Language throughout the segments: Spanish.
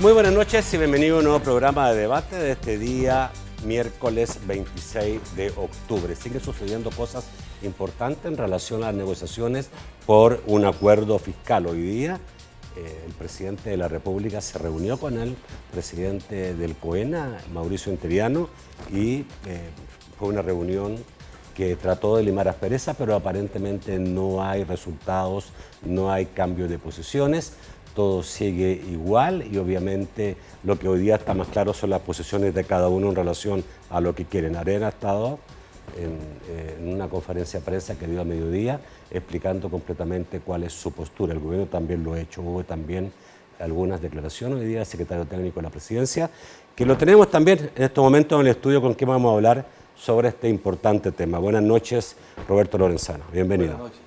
Muy buenas noches y bienvenido a un nuevo programa de debate de este día, miércoles 26 de octubre. Siguen sucediendo cosas importantes en relación a las negociaciones por un acuerdo fiscal. Hoy día el presidente de la República se reunió con el presidente del COENA, Mauricio Interiano, y fue una reunión que trató de limar asperezas, pero aparentemente no hay resultados, no hay cambio de posiciones. Todo sigue igual y obviamente lo que hoy día está más claro son las posiciones de cada uno en relación a lo que quieren. Arena ha estado en una conferencia de prensa que dio a mediodía explicando completamente cuál es su postura. El gobierno también lo ha hecho. Hubo también algunas declaraciones hoy día del secretario técnico de la presidencia, que lo tenemos también en estos momentos en el estudio con quien vamos a hablar sobre este importante tema. Buenas noches, Roberto Lorenzano. Bienvenido. Buenas noches.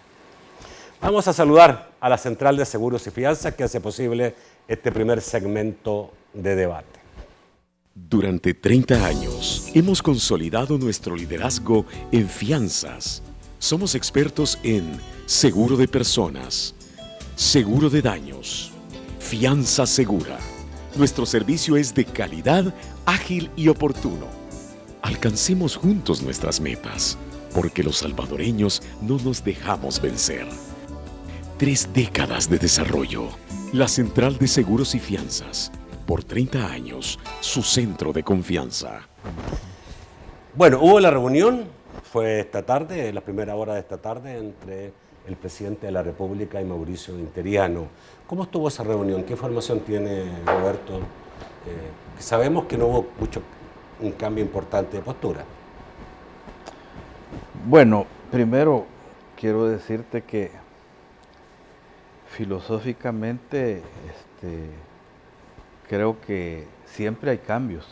Vamos a saludar a la Central de Seguros y Fianzas que hace posible este primer segmento de debate. Durante 30 años hemos consolidado nuestro liderazgo en fianzas. Somos expertos en seguro de personas, seguro de daños, fianza segura. Nuestro servicio es de calidad, ágil y oportuno. Alcancemos juntos nuestras metas, porque los salvadoreños no nos dejamos vencer. 3 décadas de desarrollo. La Central de Seguros y Fianzas. Por 30 años, su centro de confianza. Bueno, hubo la reunión, fue esta tarde, la primera hora de esta tarde, entre el presidente de la República y Mauricio Interiano. ¿Cómo estuvo esa reunión? ¿Qué información tiene Roberto? Sabemos que no hubo un cambio importante de postura. Bueno, primero quiero decirte que filosóficamente creo que siempre hay cambios.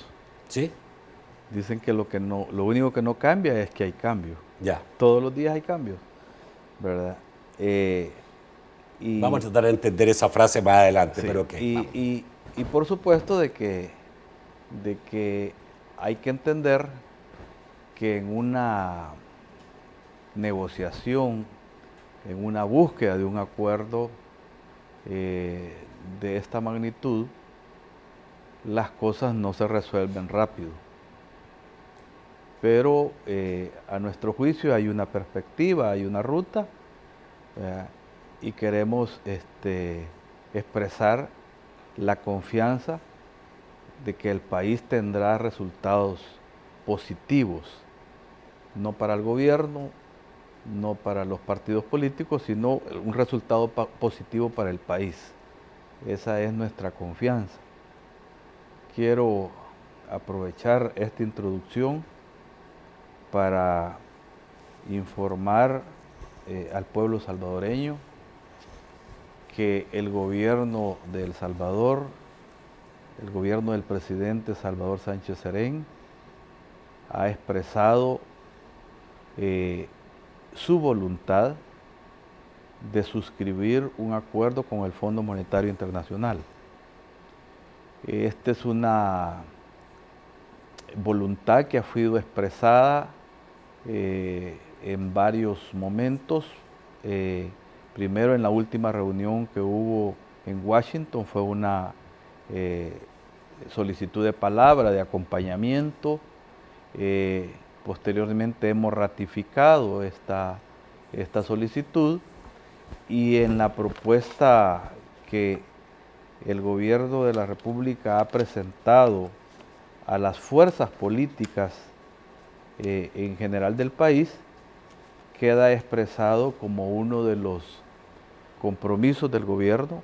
¿Sí? Dicen que lo único que no cambia es que hay cambios. Ya. Todos los días hay cambios, ¿verdad? Vamos a tratar de entender esa frase más adelante, Sí, pero ok. y por supuesto de que hay que entender que en una negociación, en una búsqueda de un acuerdo de esta magnitud, las cosas no se resuelven rápido. Pero a nuestro juicio hay una perspectiva, hay una ruta, y queremos expresar la confianza de que el país tendrá resultados positivos, no para el gobierno, no para los partidos políticos, sino un resultado positivo para el país. Esa es nuestra confianza. Quiero aprovechar esta introducción para informar al pueblo salvadoreño que el gobierno de El Salvador, el gobierno del presidente Salvador Sánchez Serén, ha expresado su voluntad de suscribir un acuerdo con el Fondo Monetario Internacional. Esta es una voluntad que ha sido expresada en varios momentos. Primero en la última reunión que hubo en Washington fue una solicitud de palabra, de acompañamiento. Posteriormente hemos ratificado esta solicitud y en la propuesta que el gobierno de la República ha presentado a las fuerzas políticas en general del país, queda expresado como uno de los compromisos del gobierno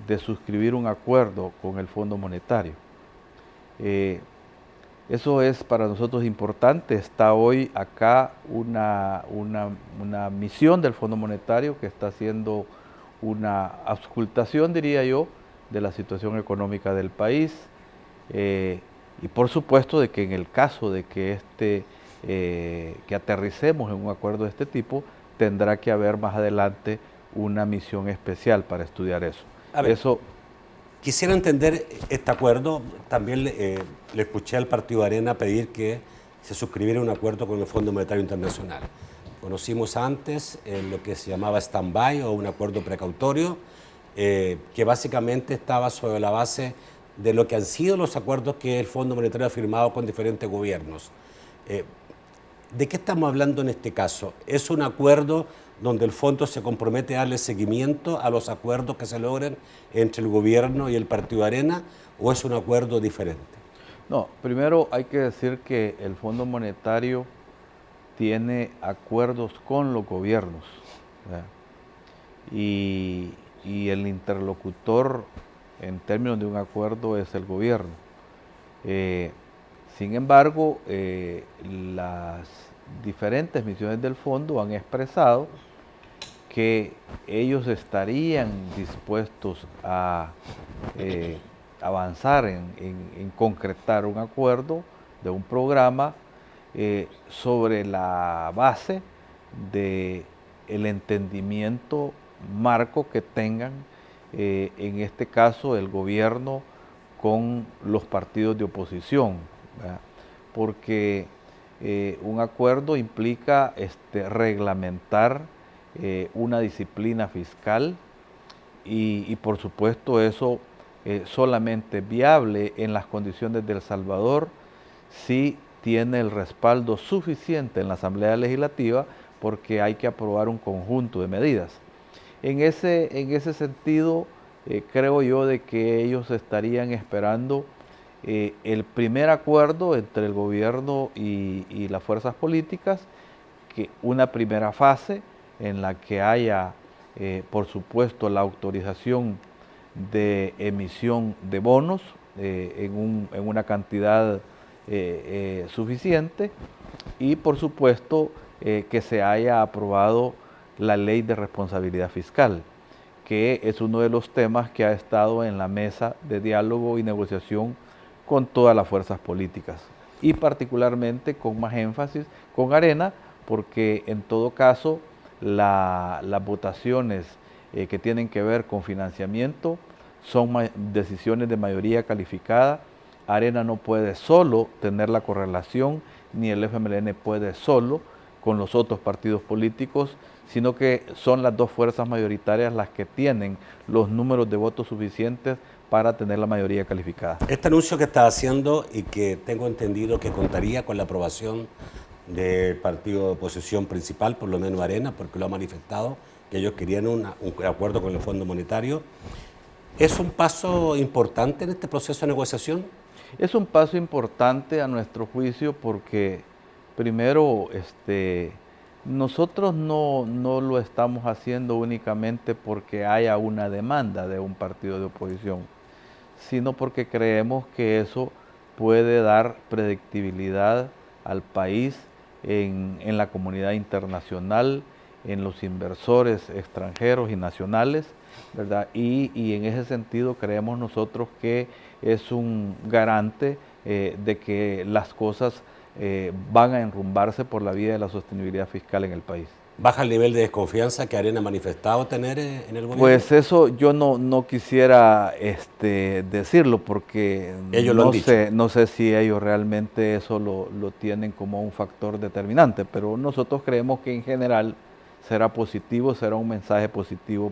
de suscribir un acuerdo con el Fondo Monetario. Eso es para nosotros importante. Está hoy acá una misión del Fondo Monetario que está haciendo una auscultación, diría yo, de la situación económica del país. Y por supuesto de que en el caso de que que aterricemos en un acuerdo de este tipo, tendrá que haber más adelante una misión especial para estudiar eso. A ver, quisiera entender este acuerdo. También le escuché al Partido Arena pedir que se suscribiera un acuerdo con el Fondo Monetario Internacional. Conocimos antes lo que se llamaba stand-by o un acuerdo precautorio, que básicamente estaba sobre la base de lo que han sido los acuerdos que el Fondo Monetario ha firmado con diferentes gobiernos. ¿De qué estamos hablando en este caso? ¿Es un acuerdo donde el fondo se compromete a darle seguimiento a los acuerdos que se logren entre el gobierno y el Partido Arena, o es un acuerdo diferente? No, primero hay que decir que el Fondo Monetario tiene acuerdos con los gobiernos, ¿verdad? Y el interlocutor en términos de un acuerdo es el gobierno. Sin embargo, las diferentes misiones del fondo han expresado que ellos estarían dispuestos a avanzar en concretar un acuerdo de un programa sobre la base del entendimiento marco que tengan, en este caso, el gobierno con los partidos de oposición, ¿verdad? Porque un acuerdo implica reglamentar una disciplina fiscal y por supuesto eso solamente es viable en las condiciones de El Salvador si tiene el respaldo suficiente en la Asamblea Legislativa, porque hay que aprobar un conjunto de medidas. En ese sentido, creo yo de que ellos estarían esperando el primer acuerdo entre el gobierno y las fuerzas políticas, que una primera fase en la que haya, por supuesto, la autorización de emisión de bonos en una cantidad suficiente, y por supuesto que se haya aprobado la ley de responsabilidad fiscal, que es uno de los temas que ha estado en la mesa de diálogo y negociación con todas las fuerzas políticas, y particularmente con más énfasis con Arena, porque en todo caso las votaciones que tienen que ver con financiamiento son decisiones de mayoría calificada. Arena no puede solo tener la correlación, ni el FMLN puede solo con los otros partidos políticos, sino que son las dos fuerzas mayoritarias las que tienen los números de votos suficientes para tener la mayoría calificada. Este anuncio que está haciendo, y que tengo entendido que contaría con la aprobación del partido de oposición principal, por lo menos Arena, porque lo ha manifestado, que ellos querían un acuerdo con el Fondo Monetario, ¿es un paso importante en este proceso de negociación? Es un paso importante a nuestro juicio porque, primero, nosotros no lo estamos haciendo únicamente porque haya una demanda de un partido de oposición, sino porque creemos que eso puede dar predictibilidad al país, en la comunidad internacional, en los inversores extranjeros y nacionales, ¿verdad? Y en ese sentido creemos nosotros que es un garante de que las cosas van a enrumbarse por la vía de la sostenibilidad fiscal en el país. ¿Baja el nivel de desconfianza que Arena ha manifestado tener en el gobierno? Pues eso yo no quisiera decirlo, porque ellos lo han dicho. No sé si ellos realmente eso lo tienen como un factor determinante, pero nosotros creemos que en general será positivo, será un mensaje positivo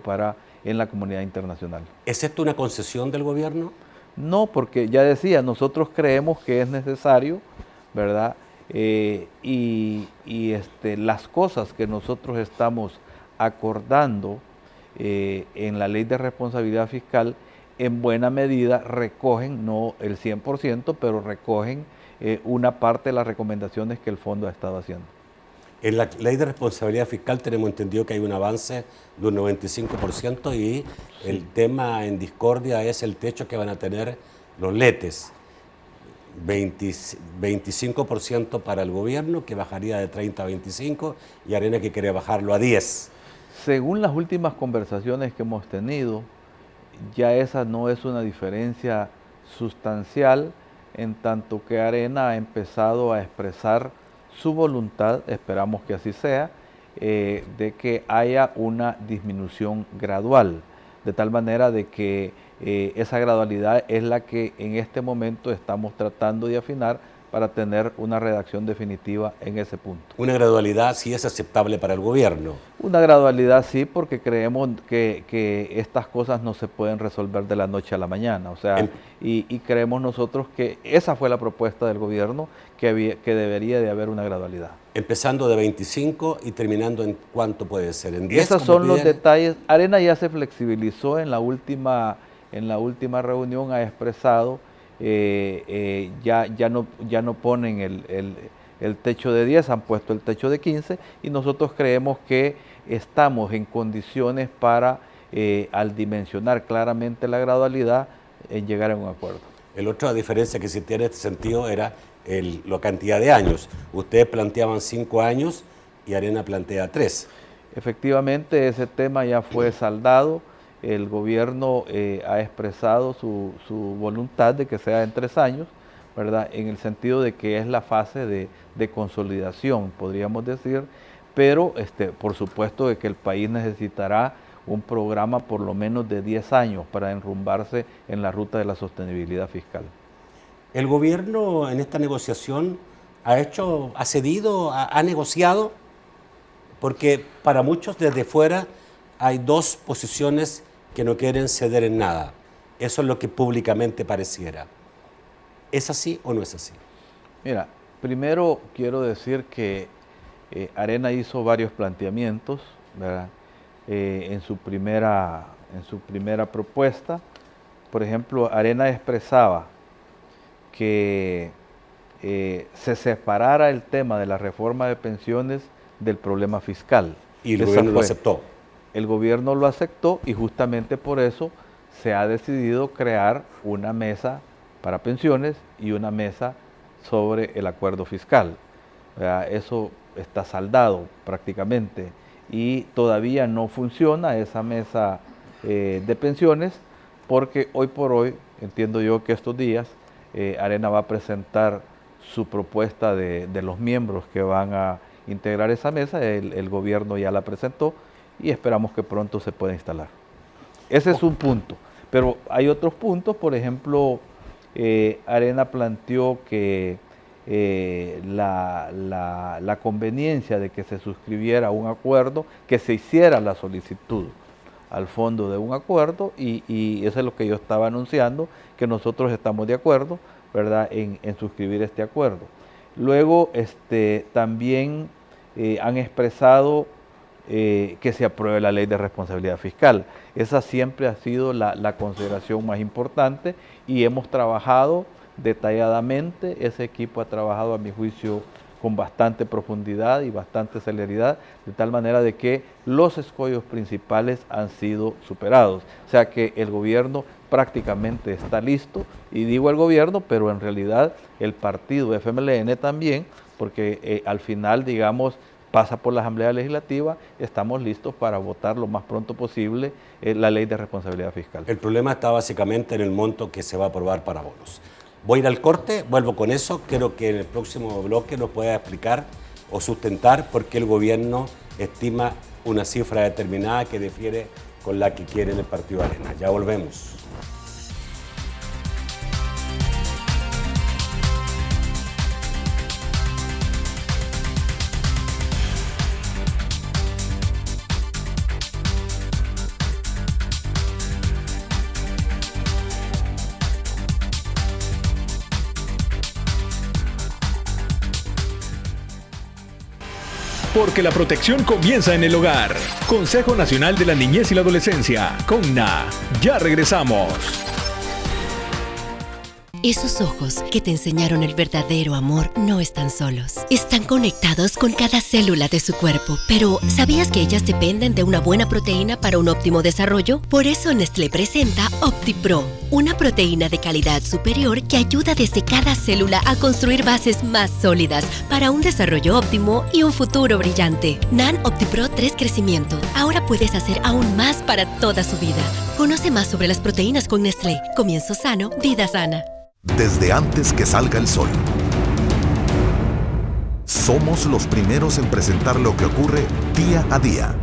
en la comunidad internacional. ¿Es esto una concesión del gobierno? No, porque ya decía, nosotros creemos que es necesario, ¿verdad? Las cosas que nosotros estamos acordando en la ley de responsabilidad fiscal, en buena medida recogen, no el 100%, pero recogen una parte de las recomendaciones que el fondo ha estado haciendo. En la ley de responsabilidad fiscal tenemos entendido que hay un avance de un 95%, y el tema en discordia es el techo que van a tener los letes. 25% para el gobierno, que bajaría de 30 a 25, y Arena que quiere bajarlo a 10. Según las últimas conversaciones que hemos tenido, ya esa no es una diferencia sustancial, en tanto que Arena ha empezado a expresar su voluntad, esperamos que así sea, de que haya una disminución gradual, de tal manera de que esa gradualidad es la que en este momento estamos tratando de afinar para tener una redacción definitiva en ese punto. Una gradualidad sí es aceptable para el gobierno. Una gradualidad sí, porque creemos que estas cosas no se pueden resolver de la noche a la mañana. O sea, y creemos nosotros que esa fue la propuesta del gobierno, que debería de haber una gradualidad. Empezando de 25 y terminando en ¿cuánto puede ser? ¿En 10? Esos son los detalles. Arena ya se flexibilizó en la última reunión, ha expresado, ya no ponen el techo de 10, han puesto el techo de 15 y nosotros creemos que estamos en condiciones para, al dimensionar claramente la gradualidad, llegar a un acuerdo. La otra diferencia que se tiene en este sentido era la cantidad de años. Ustedes planteaban 5 años y Arena plantea 3. Efectivamente, ese tema ya fue saldado. El gobierno ha expresado su voluntad de que sea en 3 años, ¿verdad? En el sentido de que es la fase de consolidación, podríamos decir, pero por supuesto de que el país necesitará un programa por lo menos de 10 años para enrumbarse en la ruta de la sostenibilidad fiscal. ¿El gobierno en esta negociación ha cedido, ha negociado? Porque para muchos desde fuera hay 2 posiciones que no quieren ceder en nada. Eso es lo que públicamente pareciera. ¿Es así o no es así? Mira, primero quiero decir que Arena hizo varios planteamientos, ¿verdad? En su primera propuesta. Por ejemplo, Arena expresaba que se separara el tema de la reforma de pensiones del problema fiscal. Y el gobierno lo aceptó. El gobierno lo aceptó y justamente por eso se ha decidido crear una mesa para pensiones y una mesa sobre el acuerdo fiscal. Eso está saldado prácticamente y todavía no funciona esa mesa de pensiones porque hoy por hoy, entiendo yo que estos días, Arena va a presentar su propuesta de los miembros que van a integrar esa mesa. El gobierno ya la presentó y esperamos que pronto se pueda instalar. Ese es un punto, pero hay otros puntos. Por ejemplo, Arena planteó que la conveniencia de que se suscribiera un acuerdo, que se hiciera la solicitud al fondo de un acuerdo y eso es lo que yo estaba anunciando, que nosotros estamos de acuerdo, ¿verdad?, en suscribir este acuerdo. Luego también han expresado que se apruebe la ley de responsabilidad fiscal. Esa siempre ha sido la consideración más importante y hemos trabajado detalladamente. Ese equipo ha trabajado, a mi juicio, con bastante profundidad y bastante celeridad, de tal manera de que los escollos principales han sido superados. O sea que el gobierno prácticamente está listo, y digo el gobierno, pero en realidad el partido FMLN también, porque al final, digamos, pasa por la Asamblea Legislativa, estamos listos para votar lo más pronto posible la ley de responsabilidad fiscal. El problema está básicamente en el monto que se va a aprobar para bonos. Voy a ir al corte, vuelvo con eso. Quiero que en el próximo bloque nos pueda explicar o sustentar por qué el gobierno estima una cifra determinada que difiere con la que quiere el partido Arena. Ya volvemos. Porque la protección comienza en el hogar. Consejo Nacional de la Niñez y la Adolescencia, CONNA. Ya regresamos. Esos ojos que te enseñaron el verdadero amor no están solos. Están conectados con cada célula de su cuerpo. Pero, ¿sabías que ellas dependen de una buena proteína para un óptimo desarrollo? Por eso Nestlé presenta OptiPro, una proteína de calidad superior que ayuda desde cada célula a construir bases más sólidas para un desarrollo óptimo y un futuro brillante. NAN OptiPro 3 Crecimiento. Ahora puedes hacer aún más para toda su vida. Conoce más sobre las proteínas con Nestlé. Comienzo sano, vida sana. Desde antes que salga el sol. Somos los primeros en presentar lo que ocurre día a día,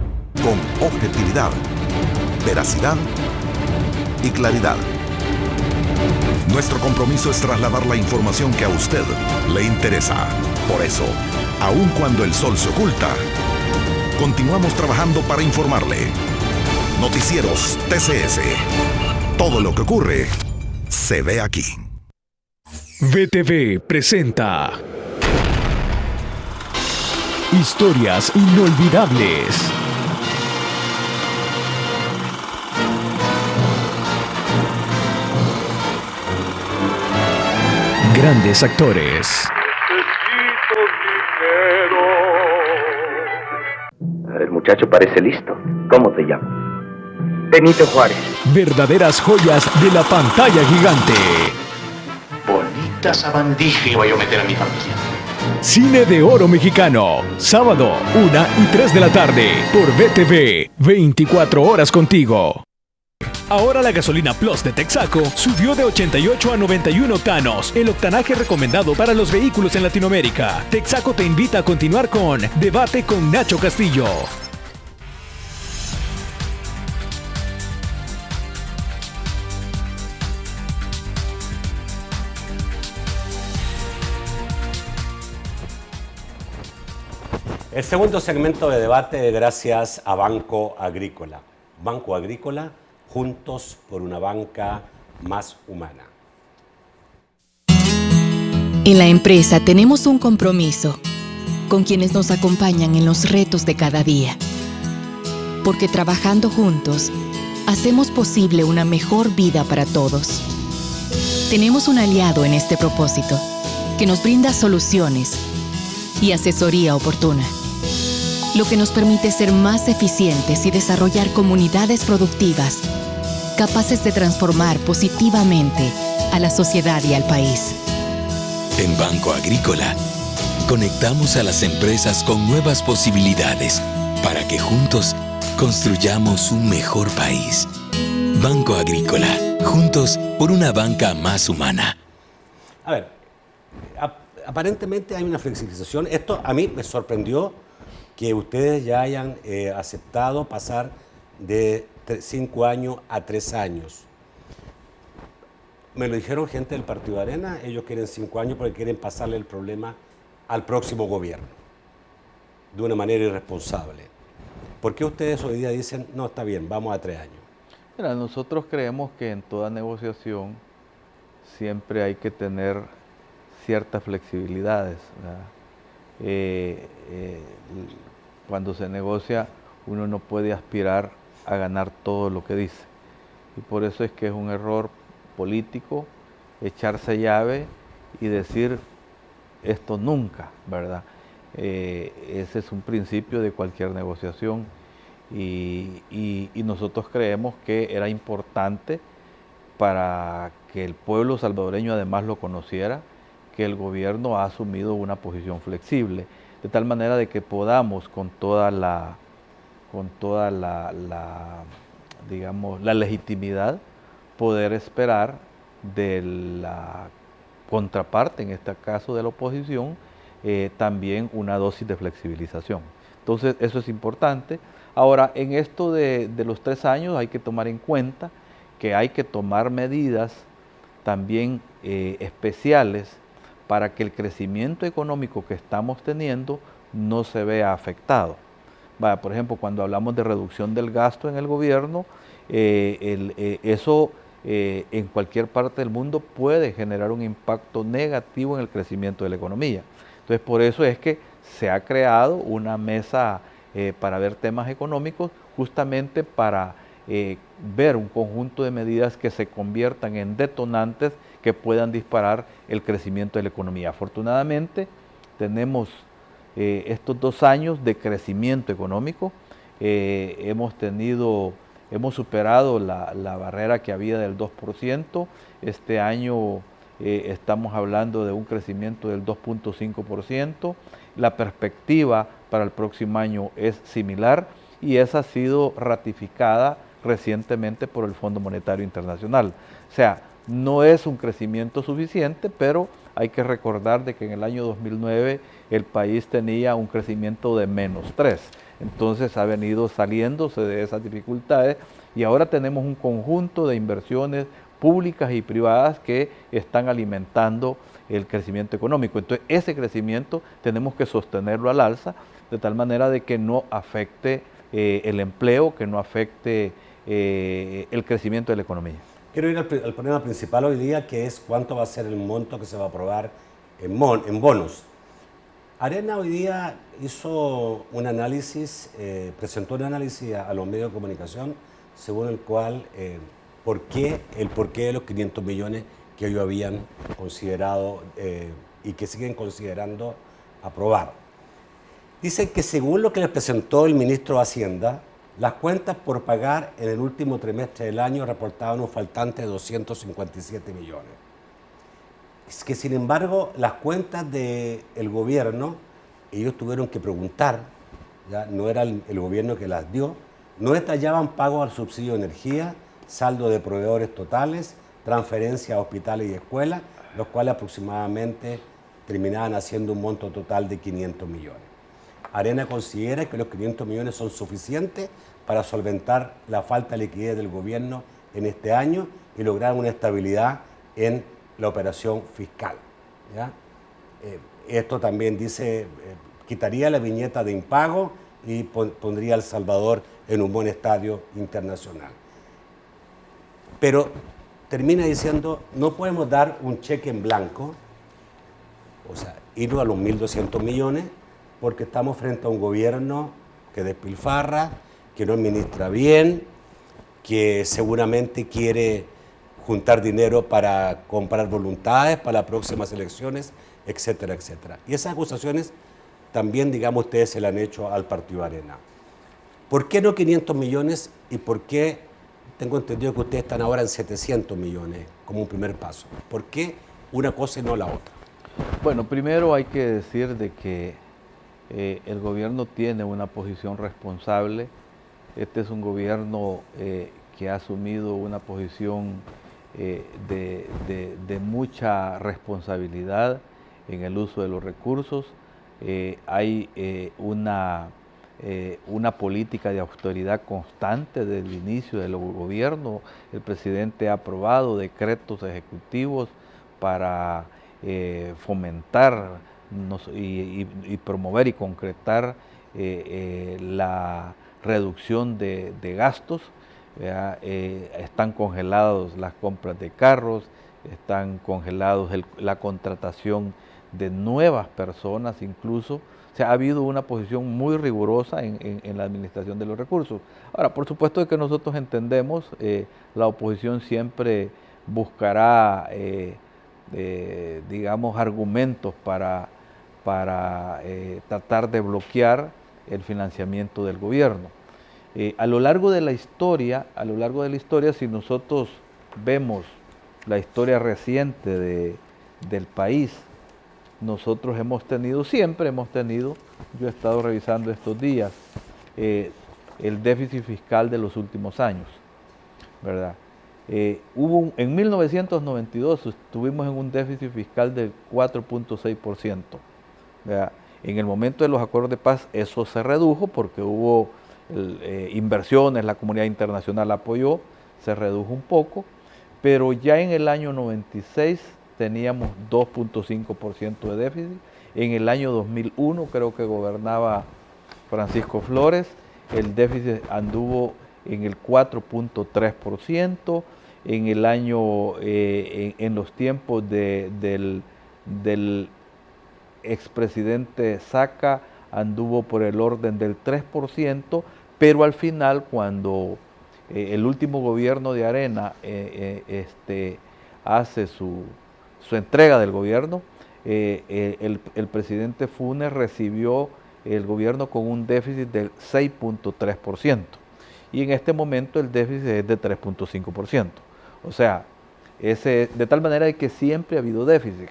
con objetividad, veracidad y claridad. Nuestro compromiso es trasladar la información que a usted le interesa. Por eso, aun cuando el sol se oculta, continuamos trabajando para informarle. Noticieros TCS. Todo lo que ocurre se ve aquí. VTV presenta Historias inolvidables. Grandes actores. El muchacho parece listo. ¿Cómo te llamas? Benito Juárez. Verdaderas joyas de la pantalla gigante. Bonita sabandija iba yo a meter a mi familia. Cine de oro mexicano. Sábado, 1 y 3 de la tarde. Por VTV. 24 horas contigo. Ahora la gasolina Plus de Texaco subió de 88 a 91 octanos, el octanaje recomendado para los vehículos en Latinoamérica. Texaco te invita a continuar con Debate con Nacho Castillo. El segundo segmento de debate gracias a Banco Agrícola. Banco Agrícola, juntos por una banca más humana. En la empresa tenemos un compromiso con quienes nos acompañan en los retos de cada día. Porque trabajando juntos, hacemos posible una mejor vida para todos. Tenemos un aliado en este propósito, que nos brinda soluciones y asesoría oportuna, lo que nos permite ser más eficientes y desarrollar comunidades productivas, capaces de transformar positivamente a la sociedad y al país. En Banco Agrícola, conectamos a las empresas con nuevas posibilidades para que juntos construyamos un mejor país. Banco Agrícola, juntos por una banca más humana. A ver, aparentemente hay una flexibilización. Esto a mí me sorprendió que ustedes ya hayan aceptado pasar de 5 años a 3 años. Me lo dijeron gente del Partido de Arena, ellos quieren 5 años porque quieren pasarle el problema al próximo gobierno, de una manera irresponsable. ¿Por qué ustedes hoy día dicen, no, está bien, vamos a 3 años? Mira, nosotros creemos que en toda negociación siempre hay que tener ciertas flexibilidades, ¿verdad? Cuando se negocia, uno no puede aspirar a ganar todo lo que dice. Y por eso es que es un error político echarse llave y decir esto nunca, ¿verdad? Ese es un principio de cualquier negociación y nosotros creemos que era importante para que el pueblo salvadoreño además lo conociera, que el gobierno ha asumido una posición flexible, de tal manera de que podamos con toda la digamos, la legitimidad poder esperar de la contraparte, en este caso de la oposición, también una dosis de flexibilización. Entonces, eso es importante. Ahora, en esto de los 3 años hay que tomar en cuenta que hay que tomar medidas también especiales para que el crecimiento económico que estamos teniendo no se vea afectado. Por ejemplo, cuando hablamos de reducción del gasto en el gobierno, eso en cualquier parte del mundo puede generar un impacto negativo en el crecimiento de la economía. Entonces, por eso es que se ha creado una mesa para ver temas económicos, justamente para ver un conjunto de medidas que se conviertan en detonantes que puedan disparar el crecimiento de la economía. Afortunadamente, tenemos estos 2 años de crecimiento económico. Hemos superado la barrera que había del 2%. Este año estamos hablando de un crecimiento del 2.5%. La perspectiva para el próximo año es similar y esa ha sido ratificada recientemente por el Fondo Monetario Internacional. O sea, no es un crecimiento suficiente, pero hay que recordar de que en el año 2009 el país tenía un crecimiento de -3. Entonces ha venido saliéndose de esas dificultades y ahora tenemos un conjunto de inversiones públicas y privadas que están alimentando el crecimiento económico. Entonces, ese crecimiento tenemos que sostenerlo al alza, de tal manera de que no afecte el empleo, que no afecte el crecimiento de la economía. Quiero ir al problema principal hoy día, que es cuánto va a ser el monto que se va a aprobar en bonos. Arena hoy día hizo un análisis, presentó un análisis a los medios de comunicación, según el cual el porqué de los 500 millones que ellos habían considerado y que siguen considerando aprobar. Dicen que según lo que les presentó el ministro de Hacienda, las cuentas por pagar en el último trimestre del año reportaban un faltante de 257 millones. Es que sin embargo las cuentas del gobierno, ellos tuvieron que preguntar, ya no era el gobierno que las dio, no detallaban pagos al subsidio de energía, saldo de proveedores totales, transferencias a hospitales y escuelas, los cuales aproximadamente terminaban haciendo un monto total de 500 millones. Arena considera que los 500 millones son suficientes para solventar la falta de liquidez del gobierno en este año y lograr una estabilidad en la operación fiscal, ¿ya? Esto también dice, quitaría la viñeta de impago y pondría a El Salvador en un buen estadio internacional. Pero termina diciendo, no podemos dar un cheque en blanco, o sea, irnos a los 1.200 millones, porque estamos frente a un gobierno que despilfarra, que no administra bien, que seguramente quiere juntar dinero para comprar voluntades para las próximas elecciones, etcétera, etcétera. Y esas acusaciones también, digamos, ustedes se las han hecho al Partido Arena. ¿Por qué no 500 millones y por qué tengo entendido que ustedes están ahora en 700 millones como un primer paso? ¿Por qué una cosa y no la otra? Bueno, primero hay que decir de que el gobierno tiene una posición responsable. Este es un gobierno que ha asumido una posición de mucha responsabilidad en el uso de los recursos. Hay una política de austeridad constante desde el inicio del gobierno. El presidente ha aprobado decretos ejecutivos para fomentar y promover y concretar la reducción de gastos. Están congelados las compras de carros, están congelados la contratación de nuevas personas incluso. O sea, ha habido una posición muy rigurosa en la administración de los recursos. Ahora, por supuesto que nosotros entendemos, la oposición siempre buscará, digamos, argumentos para tratar de bloquear el financiamiento del gobierno. A lo largo de la historia, si nosotros vemos la historia reciente del país, nosotros siempre hemos tenido, yo he estado revisando estos días, el déficit fiscal de los últimos años, ¿verdad? En 1992 estuvimos en un déficit fiscal del 4.6%, ¿verdad? En el momento de los acuerdos de paz eso se redujo porque hubo inversiones, la comunidad internacional apoyó, se redujo un poco, pero ya en el año 96 teníamos 2.5% de déficit. En el año 2001, creo que gobernaba Francisco Flores, el déficit anduvo en el 4.3%. En el año, en los tiempos del expresidente Saca, anduvo por el orden del 3%, pero al final, cuando el último gobierno de Arena hace su entrega del gobierno, el presidente Funes recibió el gobierno con un déficit del 6.3%, y en este momento el déficit es de 3.5%. O sea, de tal manera que siempre ha habido déficit,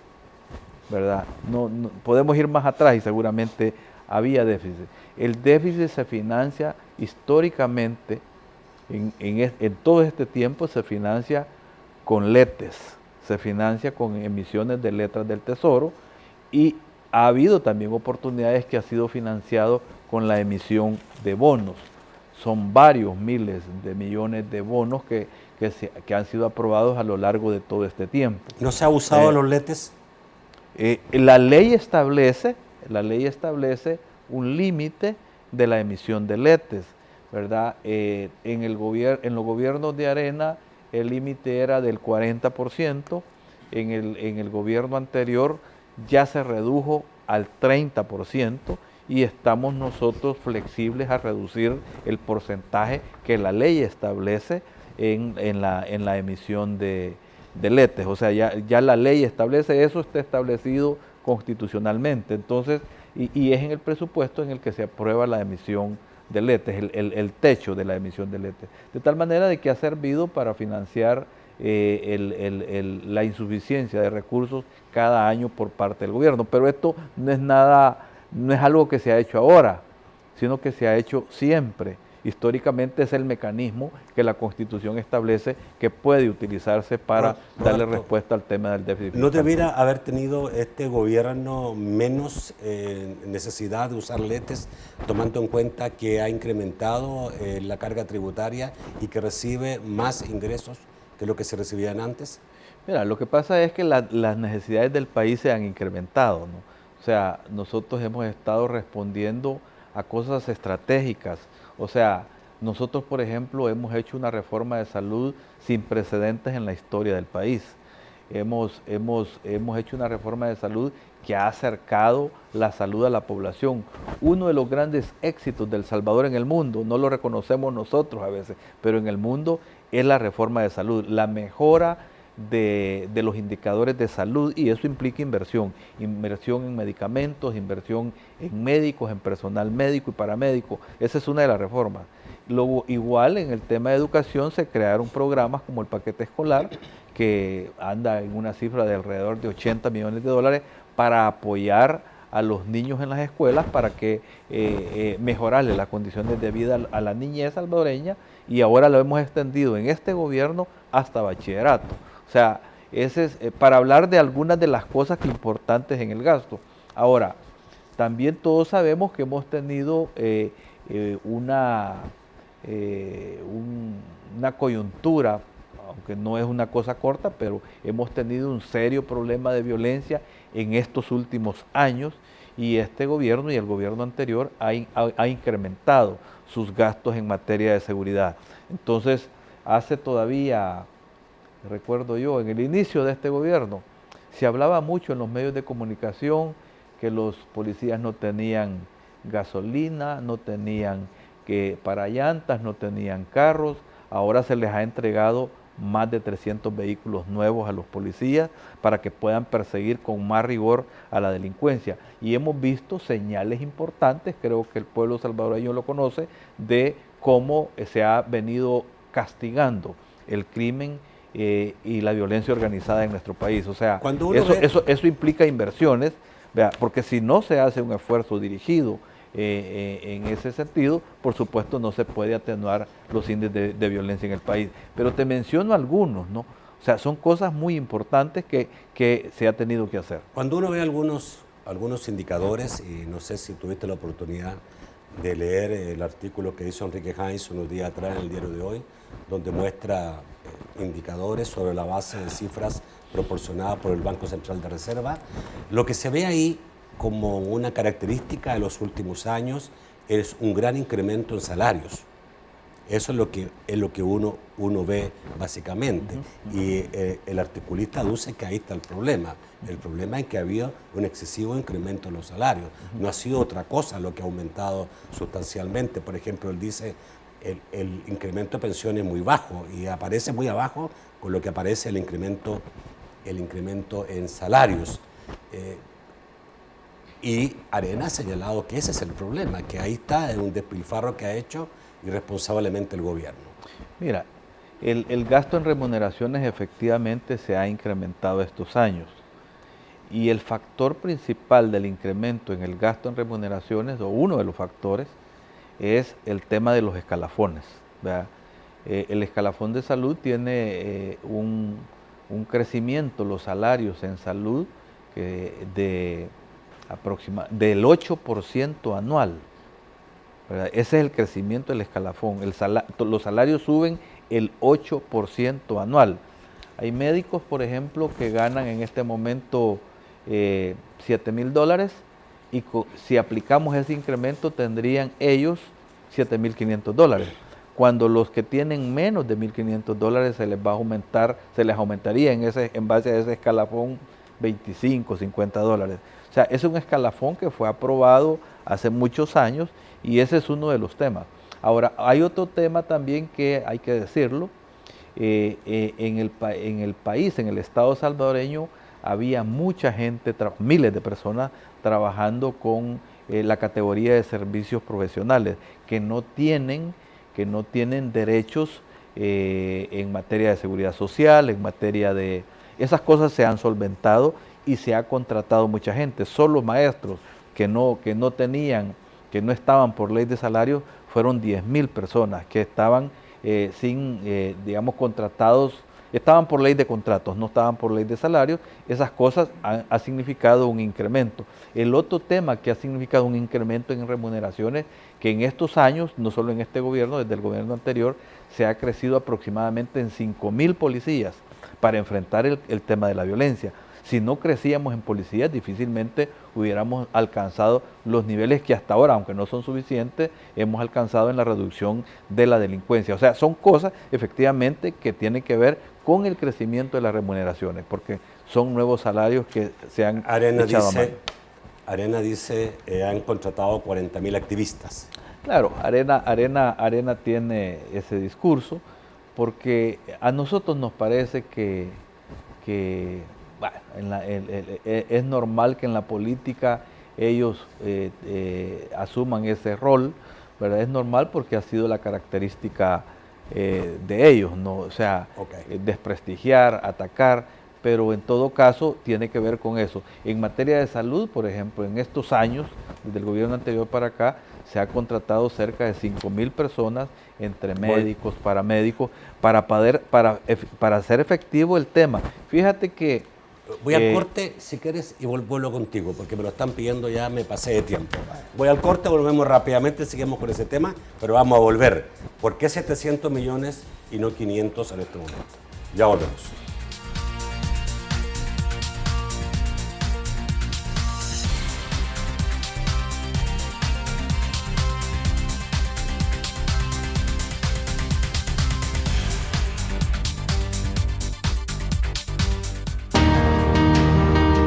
¿verdad? No podemos ir más atrás y seguramente había déficit. El déficit se financia históricamente, en todo este tiempo se financia con letes, se financia con emisiones de letras del Tesoro, y ha habido también oportunidades que ha sido financiado con la emisión de bonos. Son varios miles de millones de bonos que que han sido aprobados a lo largo de todo este tiempo. ¿No se ha usado los letes? La ley establece un límite de la emisión de letes, ¿verdad? En los gobiernos de Arena el límite era del 40%, en el gobierno anterior ya se redujo al 30% y estamos nosotros flexibles a reducir el porcentaje que la ley establece en la emisión de letes. O sea, ya la ley establece eso, está establecido constitucionalmente. Entonces, y es en el presupuesto en el que se aprueba la emisión de letes, el techo de la emisión de letes. De tal manera de que ha servido para financiar la insuficiencia de recursos cada año por parte del gobierno. Pero esto no es algo que se ha hecho ahora, sino que se ha hecho siempre. Históricamente es el mecanismo que la Constitución establece que puede utilizarse para darle respuesta al tema del déficit fiscal. ¿No debiera haber tenido este gobierno menos necesidad de usar letes, tomando en cuenta que ha incrementado la carga tributaria y que recibe más ingresos que lo que se recibían antes? Mira, lo que pasa es que las necesidades del país se han incrementado, ¿no? O sea, nosotros hemos estado respondiendo a cosas estratégicas. O sea, nosotros, por ejemplo, hemos hecho una reforma de salud sin precedentes en la historia del país. Hemos hecho una reforma de salud que ha acercado la salud a la población. Uno de los grandes éxitos de El Salvador en el mundo, no lo reconocemos nosotros a veces, pero en el mundo es la reforma de salud, la mejora de los indicadores de salud, y eso implica inversión en medicamentos, inversión en médicos, en personal médico y paramédico. Esa es una de las reformas. Luego, igual en el tema de educación se crearon programas como el paquete escolar, que anda en una cifra de alrededor de $80 millones para apoyar a los niños en las escuelas, para que mejorarle las condiciones de vida a la niñez salvadoreña, y ahora lo hemos extendido en este gobierno hasta bachillerato. O sea, ese es para hablar de algunas de las cosas importantes en el gasto. Ahora, también todos sabemos que hemos tenido una coyuntura, aunque no es una cosa corta, pero hemos tenido un serio problema de violencia en estos últimos años, y este gobierno y el gobierno anterior ha incrementado sus gastos en materia de seguridad. Entonces, hace todavía, recuerdo yo, en el inicio de este gobierno, se hablaba mucho en los medios de comunicación que los policías no tenían gasolina, no tenían para llantas, no tenían carros. Ahora se les ha entregado más de 300 vehículos nuevos a los policías para que puedan perseguir con más rigor a la delincuencia. Y hemos visto señales importantes, creo que el pueblo salvadoreño lo conoce, de cómo se ha venido castigando el crimen y la violencia organizada en nuestro país. O sea, eso implica inversiones, ¿vea? Porque si no se hace un esfuerzo dirigido en ese sentido, por supuesto no se puede atenuar los índices de violencia en el país. Pero te menciono algunos, ¿no? O sea, son cosas muy importantes que se ha tenido que hacer. Cuando uno ve algunos indicadores, y no sé si tuviste la oportunidad de leer el artículo que hizo Enrique Heinz unos días atrás en el diario de hoy, donde muestra indicadores sobre la base de cifras proporcionadas por el Banco Central de Reserva, lo que se ve ahí como una característica de los últimos años es un gran incremento en salarios. Eso es lo que uno ve básicamente. Y el articulista aduce que ahí está el problema. El problema es que ha habido un excesivo incremento en los salarios. No ha sido otra cosa lo que ha aumentado sustancialmente. Por ejemplo, él dice el incremento de pensiones es muy bajo, y aparece muy abajo con lo que aparece el incremento en salarios. Y Arena ha señalado que ese es el problema, que ahí está un despilfarro que ha hecho irresponsablemente el gobierno. Mira, el gasto en remuneraciones efectivamente se ha incrementado estos años, y el factor principal del incremento en el gasto en remuneraciones, o uno de los factores, es el tema de los escalafones, ¿verdad? El escalafón de salud tiene un crecimiento, los salarios en salud del 8% anual, ¿verdad? Ese es el crecimiento del escalafón. Los salarios suben el 8% anual. Hay médicos, por ejemplo, que ganan en este momento $7,000 y si aplicamos ese incremento tendrían ellos $7,500. Cuando los que tienen menos de $1,500 se les va a aumentar, se les aumentaría en base a ese escalafón $25, $50. O sea, es un escalafón que fue aprobado hace muchos años y ese es uno de los temas. Ahora, hay otro tema también que hay que decirlo. En el país, en el estado salvadoreño, había mucha gente, miles de personas trabajando con la categoría de servicios profesionales que no tienen derechos en materia de seguridad social, en materia de... Esas cosas se han solventado y se ha contratado mucha gente. Solo maestros que no estaban por ley de salario fueron 10,000 personas que estaban digamos, contratados, estaban por ley de contratos, no estaban por ley de salario. Esas cosas han significado un incremento. El otro tema que ha significado un incremento en remuneraciones, que en estos años, no solo en este gobierno, desde el gobierno anterior, se ha crecido aproximadamente en 5,000 policías para enfrentar el tema de la violencia. Si no crecíamos en policías, difícilmente hubiéramos alcanzado los niveles que hasta ahora, aunque no son suficientes, hemos alcanzado en la reducción de la delincuencia. O sea, son cosas efectivamente que tienen que ver con el crecimiento de las remuneraciones, porque son nuevos salarios que se han echado a mano. Arena dice, han contratado 40,000 activistas. Claro, Arena tiene ese discurso, porque a nosotros nos parece que bueno, es normal que en la política ellos asuman ese rol, ¿verdad? Es normal porque ha sido la característica de ellos, ¿no? O sea, desprestigiar, atacar, pero en todo caso tiene que ver con eso. En materia de salud, por ejemplo, en estos años, desde el gobierno anterior para acá, se ha contratado cerca de 5,000 personas entre médicos, paramédicos, para hacer efectivo el tema. Fíjate que voy al corte, si quieres, y vuelvo contigo, porque me lo están pidiendo, ya me pasé de tiempo. Voy al corte, volvemos rápidamente, seguimos con ese tema, pero vamos a volver. ¿Por qué 700 millones y no 500 en este momento? Ya volvemos.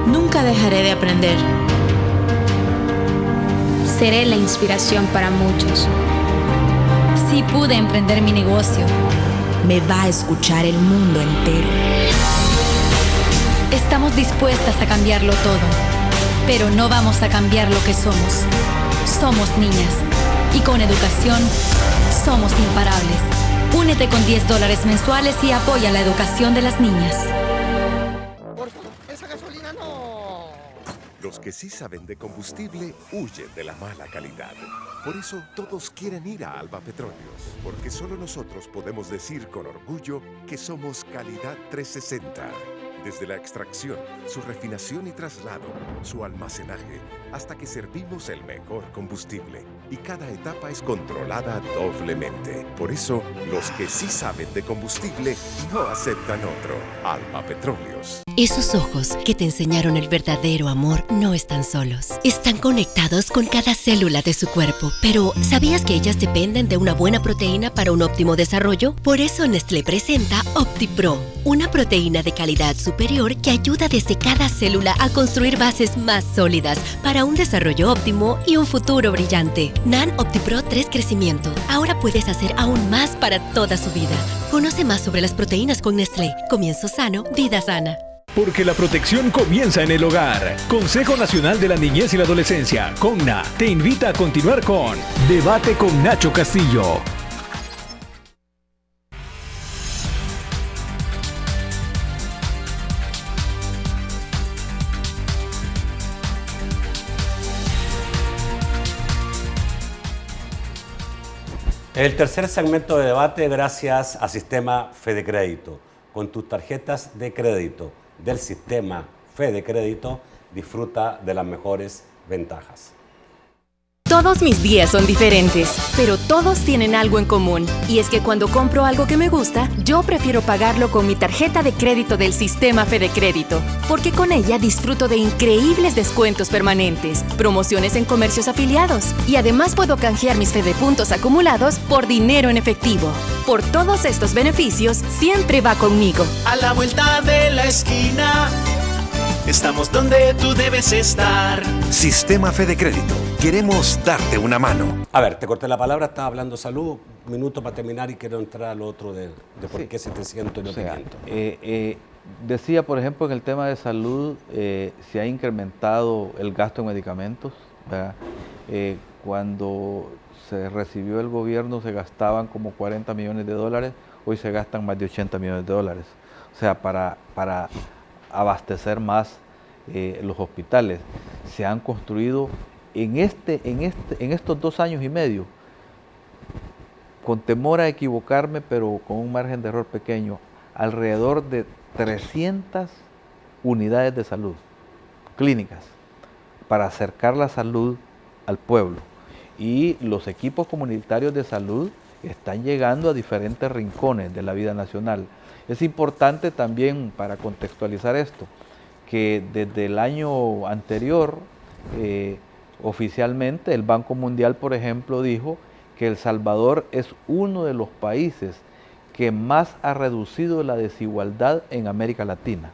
Nunca dejaré de aprender. Seré la inspiración para muchos. Si pude emprender mi negocio, me va a escuchar el mundo entero. Estamos dispuestas a cambiarlo todo, pero no vamos a cambiar lo que somos. Somos niñas y con educación somos imparables. Únete con $10 mensuales y apoya la educación de las niñas. Los que sí saben de combustible huyen de la mala calidad. Por eso todos quieren ir a Alba Petróleos, porque solo nosotros podemos decir con orgullo que somos calidad 360. Desde la extracción, su refinación y traslado, su almacenaje, hasta que servimos el mejor combustible. Y cada etapa es controlada doblemente. Por eso, los que sí saben de combustible no aceptan otro. Alba Petróleos. Esos ojos que te enseñaron el verdadero amor no están solos. Están conectados con cada célula de su cuerpo. Pero, ¿sabías que ellas dependen de una buena proteína para un óptimo desarrollo? Por eso Nestlé presenta OptiPro, una proteína de calidad superior que ayuda desde cada célula a construir bases más sólidas para un desarrollo óptimo y un futuro brillante. NAN OptiPro 3 Crecimiento. Ahora puedes hacer aún más para toda su vida. Conoce más sobre las proteínas con Nestlé. Comienzo sano, vida sana. Porque la protección comienza en el hogar. Consejo Nacional de la Niñez y la Adolescencia, CONNA, te invita a continuar con Debate con Nacho Castillo. El tercer segmento de debate, gracias a Sistema Fede Crédito. Con tus tarjetas de crédito del Sistema Fede Crédito, disfruta de las mejores ventajas. Todos mis días son diferentes, pero todos tienen algo en común. Y es que cuando compro algo que me gusta, yo prefiero pagarlo con mi tarjeta de crédito del sistema Fede Crédito, porque con ella disfruto de increíbles descuentos permanentes, promociones en comercios afiliados y además puedo canjear mis Fede Puntos acumulados por dinero en efectivo. Por todos estos beneficios, siempre va conmigo. A la vuelta de la esquina, estamos donde tú debes estar. Sistema Fede Crédito. Queremos darte una mano. A ver, te corté la palabra, estaba hablando de salud, un minuto para terminar y quiero entrar al otro de por qué 700 y no 500. Decía, por ejemplo, en el tema de salud, se ha incrementado el gasto en medicamentos, ¿verdad? Cuando se recibió el gobierno se gastaban como 40 millones de dólares, hoy se gastan más de 80 millones de dólares. O sea, para abastecer más los hospitales. Se han construido en estos 2 años y medio, con temor a equivocarme, pero con un margen de error pequeño, alrededor de 300 unidades de salud, clínicas, para acercar la salud al pueblo. Y los equipos comunitarios de salud están llegando a diferentes rincones de la vida nacional. Es importante también, para contextualizar esto, que desde el año anterior, oficialmente, el Banco Mundial, por ejemplo, dijo que El Salvador es uno de los países que más ha reducido la desigualdad en América Latina.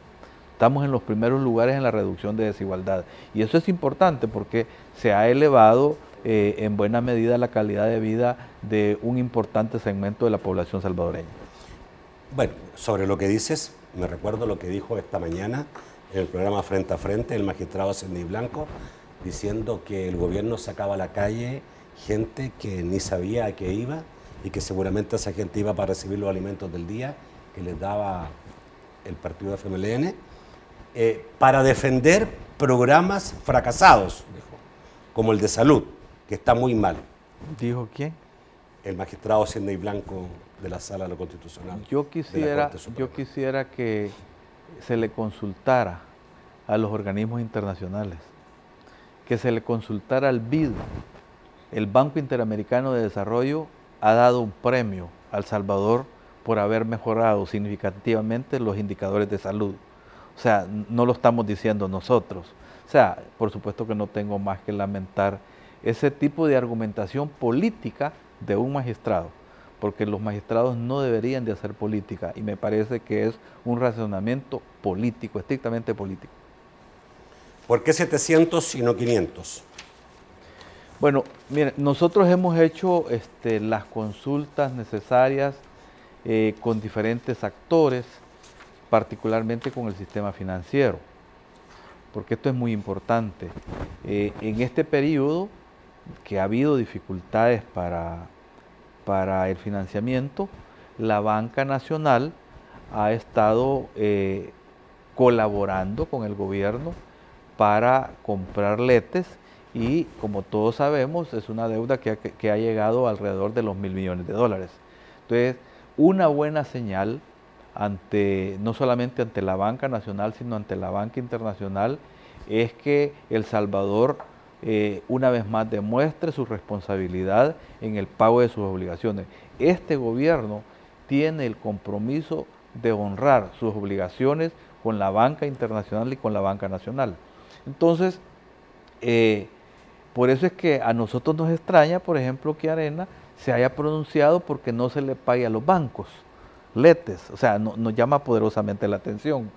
Estamos en los primeros lugares en la reducción de desigualdad. Y eso es importante porque se ha elevado en buena medida la calidad de vida de un importante segmento de la población salvadoreña. Bueno, sobre lo que dices, me recuerdo lo que dijo esta mañana en el programa Frente a Frente el magistrado Sidney Blanco, diciendo que el gobierno sacaba a la calle gente que ni sabía a qué iba y que seguramente esa gente iba para recibir los alimentos del día que les daba el partido de FMLN, para defender programas fracasados, dijo, como el de salud, que está muy mal. ¿Dijo quién? El magistrado Sidney Blanco de la Sala de lo Constitucional. Yo quisiera que se le consultara a los organismos internacionales, que se le consultara al BID. El Banco Interamericano de Desarrollo ha dado un premio a El Salvador por haber mejorado significativamente los indicadores de salud. O sea, no lo estamos diciendo nosotros. O sea, por supuesto que no tengo más que lamentar ese tipo de argumentación política de un magistrado, porque los magistrados no deberían de hacer política y me parece que es un razonamiento político, estrictamente político. ¿Por qué 700 y no 500? Bueno, miren, nosotros hemos hecho las consultas necesarias con diferentes actores, particularmente con el sistema financiero, porque esto es muy importante. En este periodo que ha habido dificultades para el financiamiento, la banca nacional ha estado colaborando con el gobierno para comprar letes y, como todos sabemos, es una deuda que ha llegado alrededor de los $1.000 millones. Entonces, una buena señal no solamente ante la banca nacional, sino ante la banca internacional, es que El Salvador una vez más demuestre su responsabilidad en el pago de sus obligaciones. Este gobierno tiene el compromiso de honrar sus obligaciones con la banca internacional y con la banca nacional. Entonces, por eso es que a nosotros nos extraña, por ejemplo, que Arena se haya pronunciado porque no se le pague a los bancos letes, o sea, nos llama poderosamente la atención.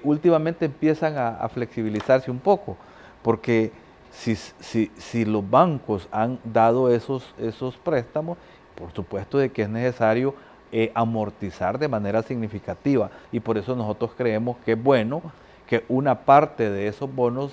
Últimamente empiezan a flexibilizarse un poco, porque si los bancos han dado esos préstamos, por supuesto de que es necesario amortizar de manera significativa, y por eso nosotros creemos que es bueno que una parte de esos bonos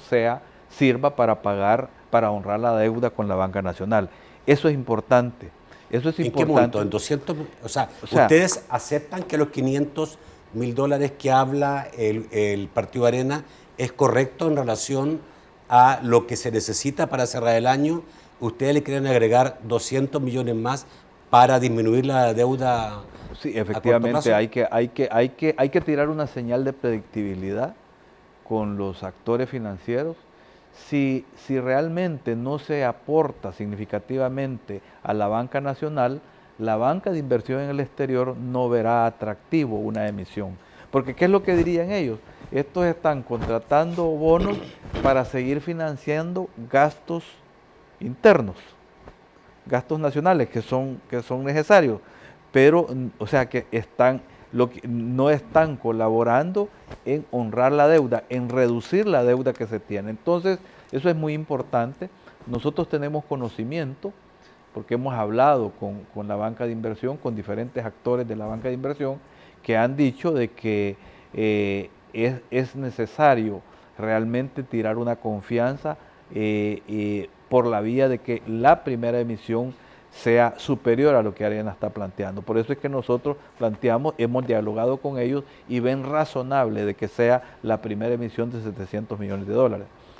sirva para honrar la deuda con la banca nacional. Eso es importante. Eso es importante. ¿En qué monto? ¿En 200? O sea, ¿ustedes aceptan que los $500.000 que habla el Partido Arena es correcto en relación a lo que se necesita para cerrar el año? ¿Ustedes le quieren agregar 200 millones más para disminuir la deuda? Sí, efectivamente, hay que tirar una señal de predictibilidad con los actores financieros. si realmente no se aporta significativamente a la banca nacional, la banca de inversión en el exterior no verá atractivo una emisión. Porque ¿qué es lo que dirían ellos? Estos están contratando bonos para seguir financiando gastos internos, gastos nacionales que son necesarios, pero, o sea, que no están colaborando en honrar la deuda, en reducir la deuda que se tiene. Entonces, eso es muy importante. Nosotros tenemos conocimiento, porque hemos hablado con la banca de inversión, con diferentes actores de la banca de inversión, que han dicho de que es necesario realmente tirar una confianza por la vía de que la primera emisión sea superior a lo que Arena está planteando. Por eso es que nosotros planteamos, hemos dialogado con ellos y ven razonable de que sea la primera emisión de $700 millones.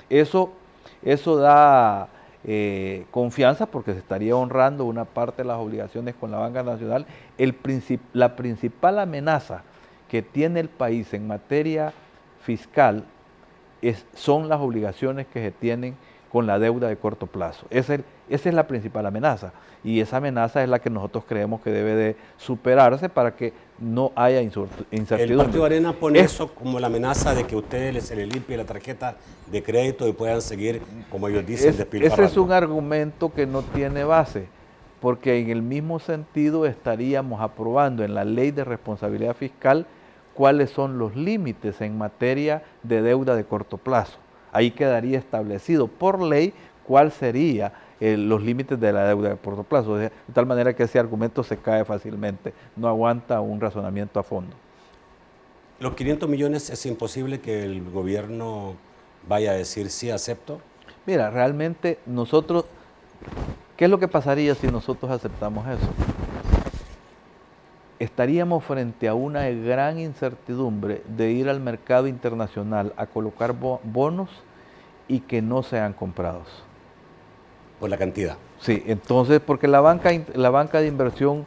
Eso da confianza porque se estaría honrando una parte de las obligaciones con la banca nacional. La principal amenaza que tiene el país en materia fiscal son las obligaciones que se tienen con la deuda de corto plazo. Esa es la principal amenaza, y esa amenaza es la que nosotros creemos que debe de superarse para que no haya incertidumbre. El Partido Arena pone eso como la amenaza de que a ustedes se les limpie la tarjeta de crédito y puedan seguir, como ellos dicen, despilfarrando. Ese es un argumento que no tiene base, porque en el mismo sentido estaríamos aprobando en la Ley de Responsabilidad Fiscal cuáles son los límites en materia de deuda de corto plazo. Ahí quedaría establecido por ley cuál sería los límites de la deuda de corto plazo, de tal manera que ese argumento se cae fácilmente, no aguanta un razonamiento a fondo. ¿Los 500 millones es imposible que el gobierno vaya a decir sí, acepto? Mira, realmente nosotros, ¿qué es lo que pasaría si nosotros aceptamos eso? Estaríamos frente a una gran incertidumbre de ir al mercado internacional a colocar bonos y que no sean comprados. Por la cantidad. Sí, entonces, porque la banca de inversión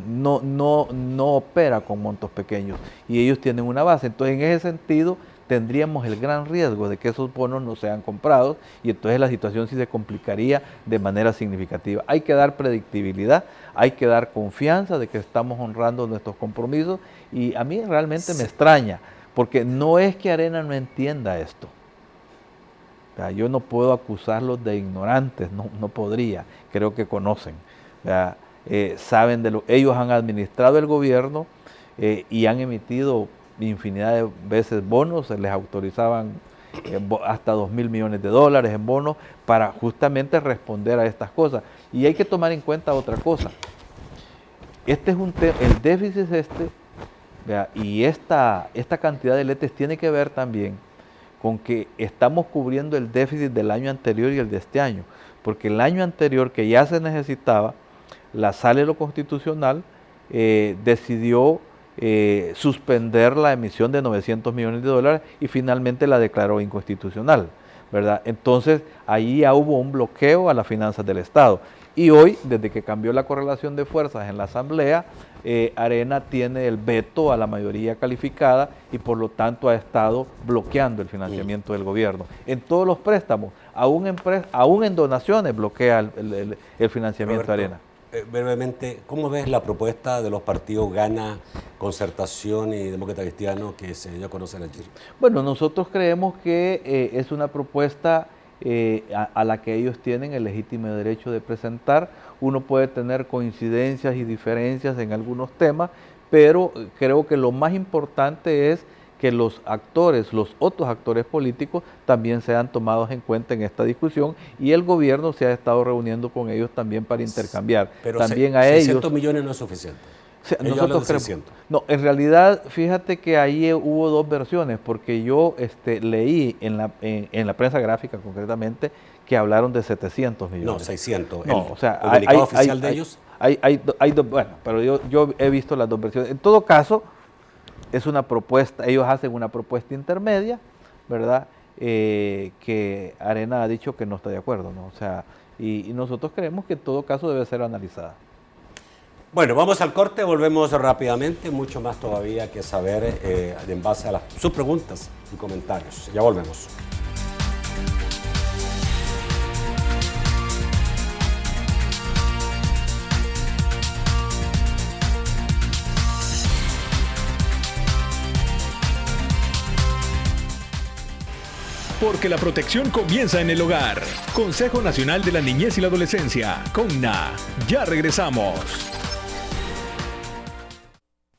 no opera con montos pequeños y ellos tienen una base. Entonces, en ese sentido, tendríamos el gran riesgo de que esos bonos no sean comprados y entonces la situación sí se complicaría de manera significativa. Hay que dar predictibilidad, hay que dar confianza de que estamos honrando nuestros compromisos, y a mí realmente me extraña, porque no es que Arena no entienda esto. O sea, yo no puedo acusarlos de ignorantes, no podría, creo que conocen. O sea, saben ellos han administrado el gobierno y han emitido infinidad de veces bonos, se les autorizaban hasta $2.000 millones en bonos para justamente responder a estas cosas. Y hay que tomar en cuenta otra cosa. El déficit y esta cantidad de letes tiene que ver también con que estamos cubriendo el déficit del año anterior y el de este año, porque el año anterior, que ya se necesitaba, la Sala de lo Constitucional decidió suspender la emisión de $900 millones y finalmente la declaró inconstitucional, ¿verdad? Entonces, ahí ya hubo un bloqueo a las finanzas del Estado. Y hoy, desde que cambió la correlación de fuerzas en la Asamblea, Arena tiene el veto a la mayoría calificada y por lo tanto ha estado bloqueando el financiamiento del gobierno. En todos los préstamos, aún en donaciones, bloquea el financiamiento de Arena. Brevemente, ¿cómo ves la propuesta de los partidos Gana, Concertación y Demócrata Cristiano que se dio a conocer ayer? Bueno, nosotros creemos que es una propuesta a la que ellos tienen el legítimo derecho de presentar. Uno puede tener coincidencias y diferencias en algunos temas, pero creo que lo más importante es que los otros actores políticos también sean tomados en cuenta en esta discusión, y el gobierno se ha estado reuniendo con ellos también para intercambiar. Pero también 600 millones no es suficiente. Nosotros creemos, no, en realidad, fíjate que ahí hubo dos versiones, porque yo leí en la prensa gráfica concretamente que hablaron de 700 millones. No, 600. No, o sea, ¿el comunicado oficial de ellos? Bueno, pero yo he visto las dos versiones. En todo caso, es una propuesta, ellos hacen una propuesta intermedia, ¿verdad? Que Arena ha dicho que no está de acuerdo, ¿no? O sea, y nosotros creemos que en todo caso debe ser analizada. Bueno, vamos al corte, volvemos rápidamente, mucho más todavía que saber en base a sus preguntas y comentarios. Ya volvemos. Porque la protección comienza en el hogar. Consejo Nacional de la Niñez y la Adolescencia, CONNA. Ya regresamos.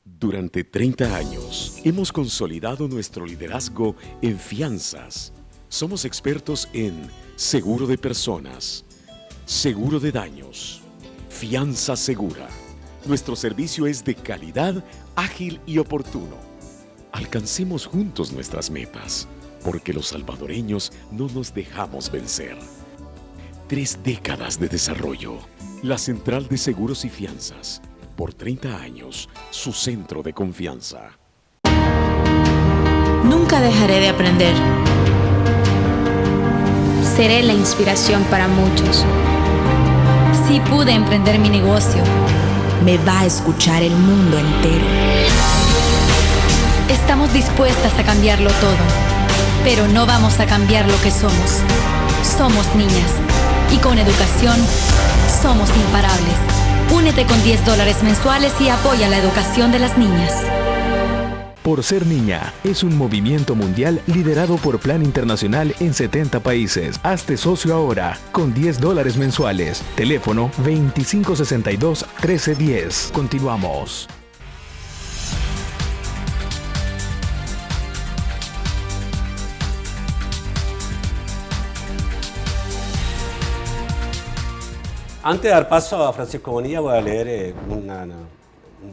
Durante 30 años hemos consolidado nuestro liderazgo en fianzas. Somos expertos en seguro de personas, seguro de daños, fianza segura. Nuestro servicio es de calidad, ágil y oportuno. Alcancemos juntos nuestras metas, porque los salvadoreños no nos dejamos vencer. 3 décadas de desarrollo. La Central de Seguros y Fianzas. Por 30 años, su centro de confianza. Nunca dejaré de aprender. Seré la inspiración para muchos. Si pude emprender mi negocio, me va a escuchar el mundo entero. Estamos dispuestas a cambiarlo todo, pero no vamos a cambiar lo que somos. Somos niñas, y con educación, somos imparables. Únete con $10 mensuales y apoya la educación de las niñas. Por ser niña es un movimiento mundial liderado por Plan Internacional en 70 países. Hazte socio ahora con $10 mensuales. Teléfono 2562-1310. Continuamos. Antes de dar paso a Francisco Bonilla, voy a leer una